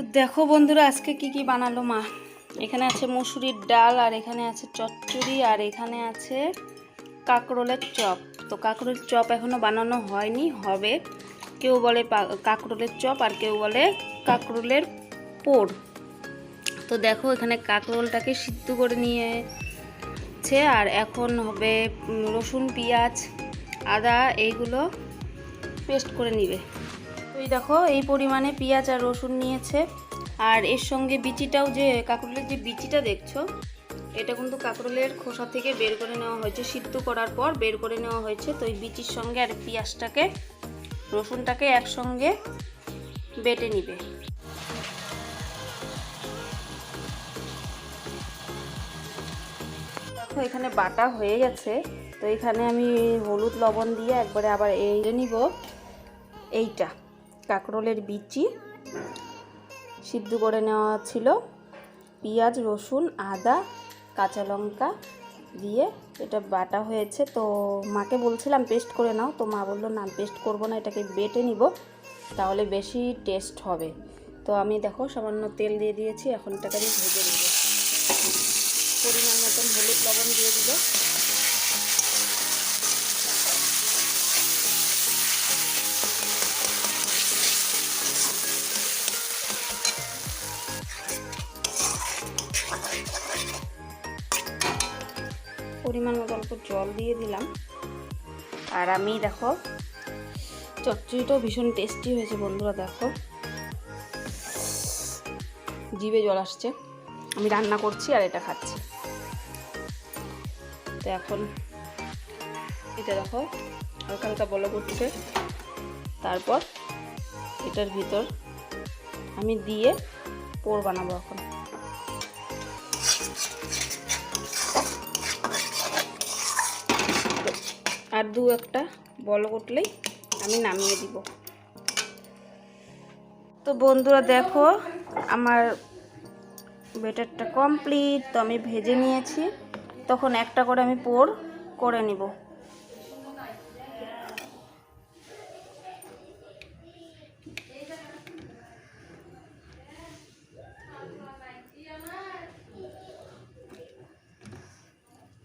তো দেখো বন্ধুরা আজকে কি বানালো মা। এখানে আছে মসুরির ডাল, আর এখানে আছে চচ্চড়ি, আর এখানে আছে কাঁকরোলের চপ। তো কাঁকরোলের চপ এখনো বানানো হয়নি, হবে। কেউ বলে কাঁকরোলের চপ, আর কেউ বলে কাঁকরোলের পোড়। তো দেখো এখানে কাঁকরোলটাকে সিদ্ধ করে নিয়েছে, আর এখন হবে রসুন, পেঁয়াজ, আদা এইগুলো পেস্ট করে নিবে। তো এই দেখো এই পরিমাণে পেঁয়াজ আর রসুন নিয়েছে, আর এর সঙ্গে বিচিটাও, যে কাঁকরোলের যে বিচিটা দেখছো, এটা কিন্তু কাঁকরোলের খোসা থেকে বের করে নেওয়া হয়েছে, সিদ্ধ করার পর বের করে নেওয়া হয়েছে। তো এই বিচির সঙ্গে আর পেঁয়াজটাকে, রসুনটাকে একসঙ্গে বেটে নিবে। দেখো এখানে বাটা হয়ে গেছে। তো এখানে আমি হলুদ লবণ দিয়ে একবারে আবার এই নিব। এইটা কাঁকরোলের বিচি সিদ্ধ করে নেওয়া ছিল, পেঁয়াজ, রসুন, আদা, কাঁচা লঙ্কা দিয়ে এটা বাটা হয়েছে। তো মাকে বলছিলাম পেস্ট করে নাও, তো মা বললো না পেস্ট করব না, এটাকে বেটে নিব, তাহলে বেশি টেস্ট হবে। তো আমি দেখো সামান্য তেল দিয়ে দিয়েছি, এখন এটাকে আমি ভেজে নেব। পরিমাণ মতন হলুদ লবণ দিয়ে দিল। পরিমাণ মতো অল্প জল দিয়ে দিলাম। আর আমি দেখো চচ্চড়িটাও ভীষণ টেস্টি হয়েছে বন্ধুরা। দেখো জিভে জল আসছে, আমি রান্না করছি আর এটা খাচ্ছি। তো এখন এটা দেখো হালকা হালকা বলক উঠছে, তারপর এটার ভিতর আমি দিয়ে পোড় বানাবো। এখন আর দু একটা বলক উঠলেই আমি নামিয়ে দিব। তো বন্ধুরা দেখো আমার ব্যাটারটা কমপ্লিট। তো আমি ভেজে নিয়েছি, তখন একটা করে আমি পোড় করে নিব।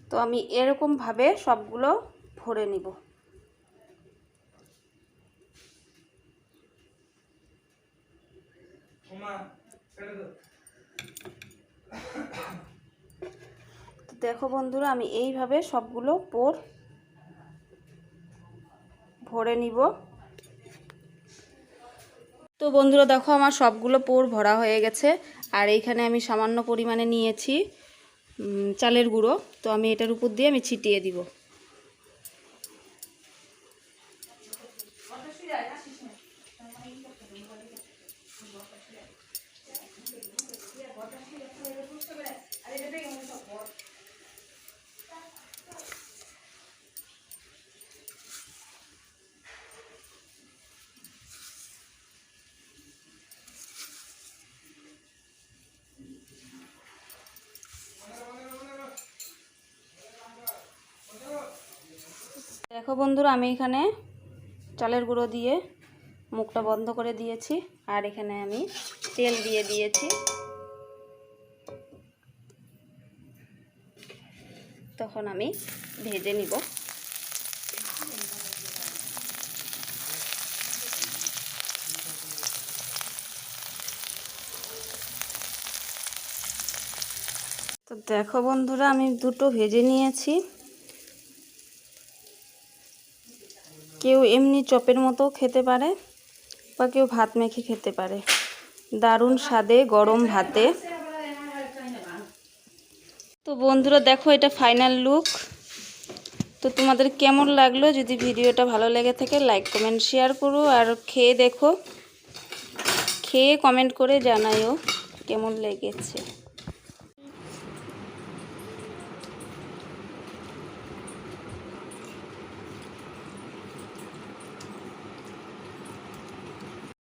তো আমি এরকমভাবে সবগুলো ভরে নিব। দেখো বন্ধুরা আমি এইভাবে সবগুলো পোড় ভরে নিব। তো বন্ধুরা দেখো আমার সবগুলো পোড় ভরা হয়ে গেছে, আর এইখানে আমি সামান্য পরিমাণে নিয়েছি চালের গুঁড়ো। তো আমি এটার উপর দিয়ে আমি ছিটিয়ে দিব। দেখো বন্ধুরা আমি এখানে চালের গুঁড়ো দিয়ে মুখটা বন্ধ করে দিয়েছি, আর এখানে আমি তেল দিয়ে দিয়েছি। তখন আমি ভেজে নিব। তো দেখো বন্ধুরা আমি দুটো ভেজে নিয়েছি। কেউ এমনি চপের মতো খেতে পারে, বা কেউ ভাত মেখে খেতে পারে, দারুণ স্বাদে গরম ভাতে। তো বন্ধুরা দেখো এটা ফাইনাল লুক। তো তোমাদের কেমন লাগলো? যদি ভিডিওটা ভালো লেগে থাকে লাইক, কমেন্ট, শেয়ার করো, আর খেয়ে দেখো, খেয়ে কমেন্ট করে জানাইও কেমন লেগেছে।